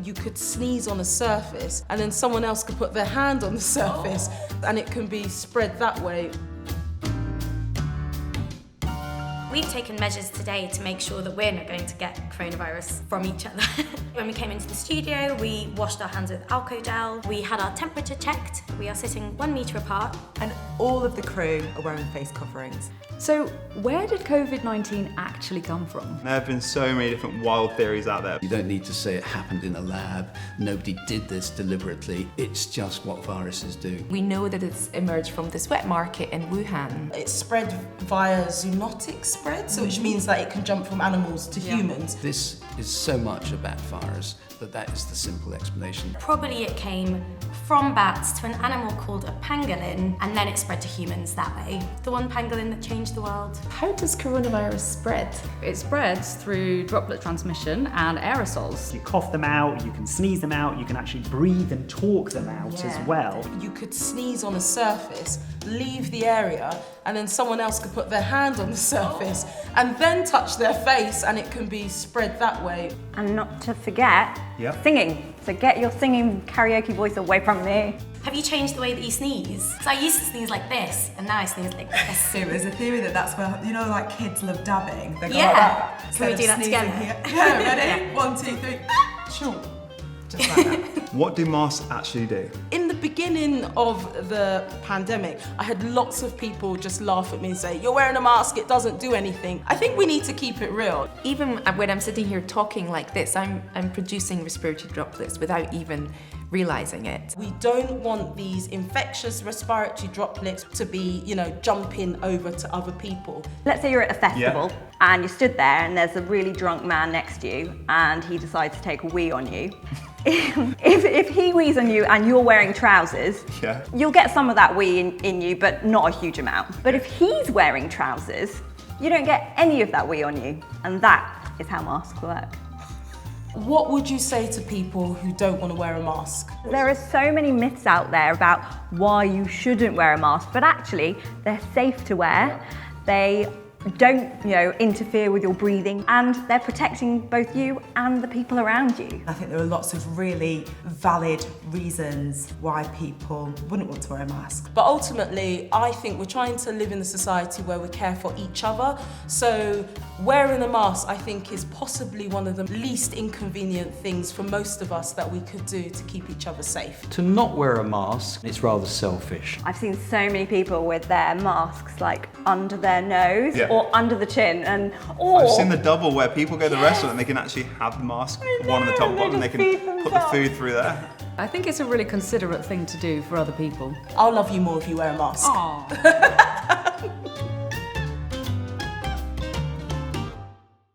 you could sneeze on a surface and then someone else could put their hand on the surface and it can be spread that way. We've taken measures today to make sure that we're not going to get coronavirus from each other. When we came into the studio, we washed our hands with alcohol gel. We had our temperature checked. We are sitting 1 metre apart. And all of the crew are wearing face coverings. So where did COVID-19 actually come from? There have been so many different wild theories out there. You don't need to say it happened in a lab. Nobody did this deliberately. It's just what viruses do. We know that it's emerged from this wet market in Wuhan. It's spread via zoonotic spread, so which means that it can jump from animals to humans. This is so much a bat virus that is the simple explanation. Probably it came from bats to an animal called a pangolin, and then it spread to humans that way. The one pangolin that changed the world. How does coronavirus spread? It spreads through droplet transmission and aerosols. You cough them out, you can sneeze them out, you can actually breathe and talk them out as well. You could sneeze on a surface, leave the area, and then someone else could put their hand on the surface and then touch their face, and it can be spread that way. And not to forget, singing. So get your singing karaoke voice away from me. Have you changed the way that you sneeze? So I used to sneeze like this, and now I sneeze like this. So there's a theory that's where, you know, like kids love dabbing. They go Yeah. like that. Can we do that Instead of together? sneezing here. Yeah, ready? 1, 2, 3. Sure. Just like that. What do masks actually do? In the beginning of the pandemic, I had lots of people just laugh at me and say, "You're wearing a mask, it doesn't do anything." I think we need to keep it real. Even when I'm sitting here talking like this, I'm producing respiratory droplets without even realizing it. We don't want these infectious respiratory droplets to be, jumping over to other people. Let's say you're at a festival and you stood there and there's a really drunk man next to you and he decides to take a wee on you. If he wheezes on you and you're wearing trousers, you'll get some of that wee in you, but not a huge amount. But if he's wearing trousers, you don't get any of that wee on you. And that is how masks work. What would you say to people who don't want to wear a mask? There are so many myths out there about why you shouldn't wear a mask, but actually they're safe to wear. They don't, interfere with your breathing, and they're protecting both you and the people around you. I think there are lots of really valid reasons why people wouldn't want to wear a mask. But ultimately, I think we're trying to live in a society where we care for each other. So wearing a mask, I think, is possibly one of the least inconvenient things for most of us that we could do to keep each other safe. To not wear a mask, it's rather selfish. I've seen so many people with their masks like under their nose or under the chin, I've seen the double where people go to the restaurant and they can actually have the mask, one on the top and bottom, and they can put the food through there. I think it's a really considerate thing to do for other people. I'll love you more if you wear a mask. Aww.